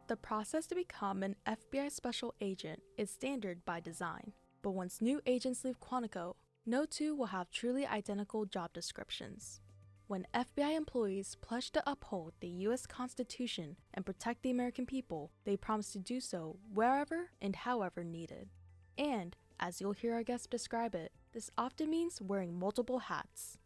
The process to become an FBI special agent is standard by design, but once new agents leave Quantico, no two will have truly identical job descriptions. When FBI employees pledge to uphold the U.S. Constitution and protect the American people, they promise to do so wherever and however needed. And, as you'll hear our guest describe it, this often means wearing multiple hats.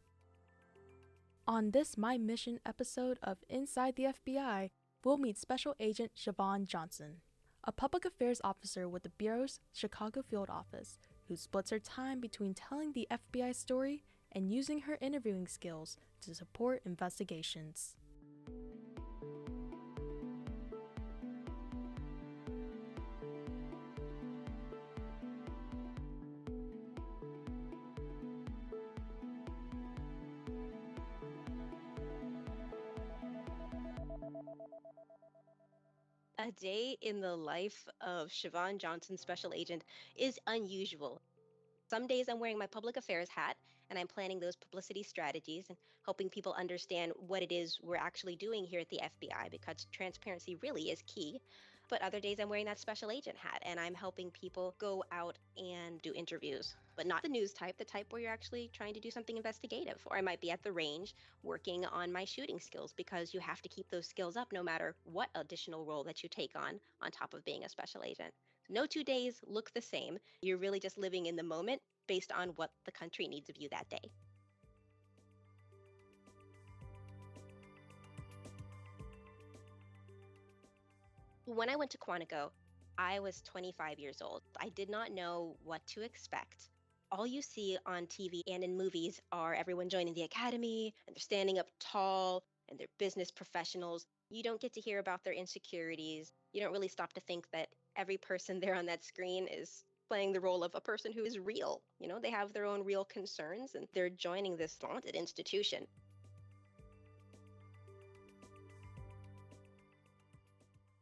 On this My Mission episode of Inside the FBI, we'll meet Special Agent Siobhan Johnson, a public affairs officer with the Bureau's Chicago field office, who splits her time between telling the FBI story and using her interviewing skills to support investigations. A day in the life of Siobhan Johnson, Special Agent, is unusual. Some days I'm wearing my public affairs hat and I'm planning those publicity strategies and helping people understand what it is we're actually doing here at the FBI, because transparency really is key. But other days I'm wearing that special agent hat and I'm helping people go out and do interviews, but not the news type, the type where you're actually trying to do something investigative. Or I might be at the range working on my shooting skills, because you have to keep those skills up no matter what additional role that you take on top of being a special agent. No 2 days look the same. You're really just living in the moment based on what the country needs of you that day. When I went to Quantico, I was 25 years old. I did not know what to expect. All you see on TV and in movies are everyone joining the academy, and they're standing up tall, and they're business professionals. You don't get to hear about their insecurities. You don't really stop to think that every person there on that screen is playing the role of a person who is real. They have their own real concerns, and they're joining this vaunted institution.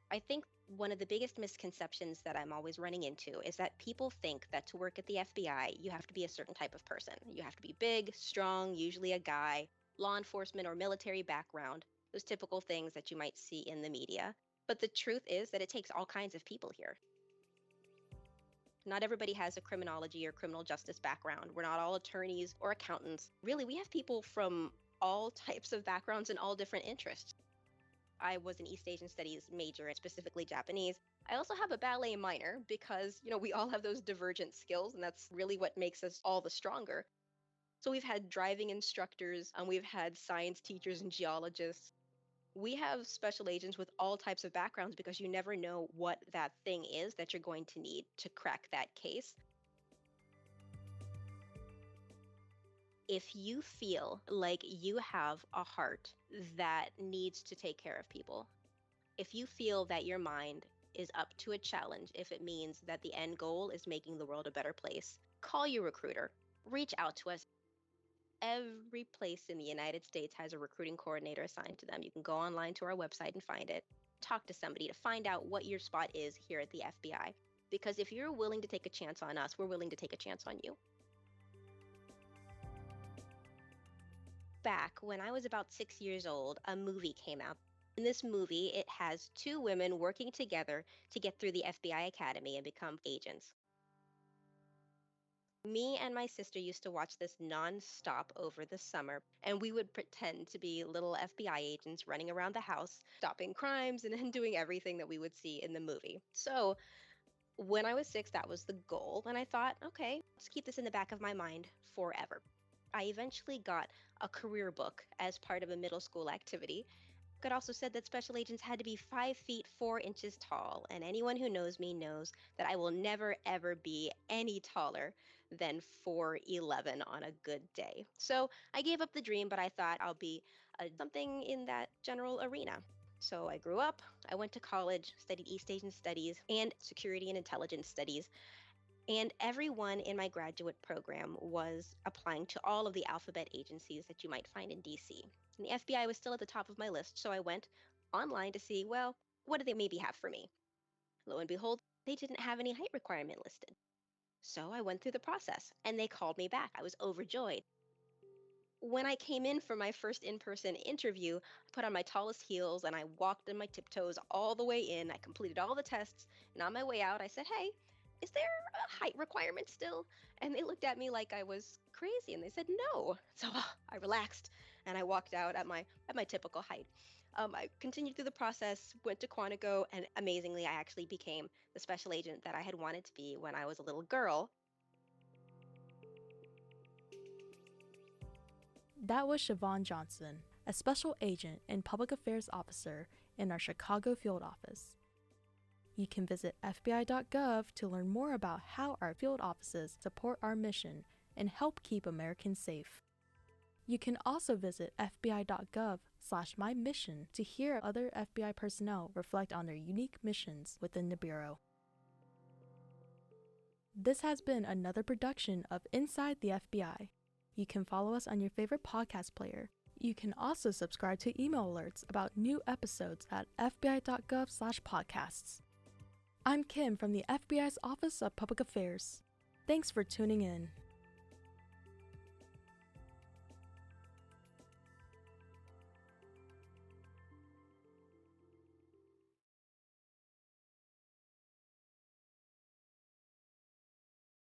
I think one of the biggest misconceptions that I'm always running into is that people think that to work at the FBI, you have to be a certain type of person. You have to be big, strong, usually a guy, law enforcement or military background, those typical things that you might see in the media. But the truth is that it takes all kinds of people here. Not everybody has a criminology or criminal justice background. We're not all attorneys or accountants. Really, we have people from all types of backgrounds and all different interests. I was an East Asian Studies major, specifically Japanese. I also have a ballet minor because, we all have those divergent skills, and that's really what makes us all the stronger. So we've had driving instructors, and we've had science teachers and geologists. We have special agents with all types of backgrounds because you never know what that thing is that you're going to need to crack that case. If you feel like you have a heart that needs to take care of people, if you feel that your mind is up to a challenge, if it means that the end goal is making the world a better place, call your recruiter. Reach out to us. Every place in the United States has a recruiting coordinator assigned to them. You can go online to our website and find it. Talk to somebody to find out what your spot is here at the FBI. Because if you're willing to take a chance on us, we're willing to take a chance on you. Back when I was about 6 years old, a movie came out. In this movie, it has two women working together to get through the FBI Academy and become agents. Me and my sister used to watch this nonstop over the summer, and we would pretend to be little FBI agents running around the house, stopping crimes and doing everything that we would see in the movie. So when I was 6, that was the goal, and I thought, okay, let's keep this in the back of my mind forever. I eventually got a career book as part of a middle school activity. It also said that special agents had to be 5 feet 4 inches tall, and anyone who knows me knows that I will never ever be any taller than 4'11" on a good day. So I gave up the dream, but I thought I'll be something in that general arena. So I grew up, I went to college, studied East Asian Studies and Security and Intelligence Studies. And everyone in my graduate program was applying to all of the alphabet agencies that you might find in DC. And the FBI was still at the top of my list, so I went online to see, well, what do they maybe have for me? Lo and behold, they didn't have any height requirement listed. So I went through the process, and they called me back. I was overjoyed. When I came in for my first in person interview, I put on my tallest heels and I walked on my tiptoes all the way in. I completed all the tests, and on my way out, I said, "Hey, is there a height requirement still?" And they looked at me like I was crazy, and they said, "No." So I relaxed and I walked out at my typical height. I continued through the process, went to Quantico, and amazingly, I actually became the special agent that I had wanted to be when I was a little girl. That was Siobhan Johnson, a special agent and public affairs officer in our Chicago field office. You can visit FBI.gov to learn more about how our field offices support our mission and help keep Americans safe. You can also visit fbi.gov/mymission to hear other FBI personnel reflect on their unique missions within the Bureau. This has been another production of Inside the FBI. You can follow us on your favorite podcast player. You can also subscribe to email alerts about new episodes at fbi.gov/podcasts. I'm Kim from the FBI's Office of Public Affairs. Thanks for tuning in.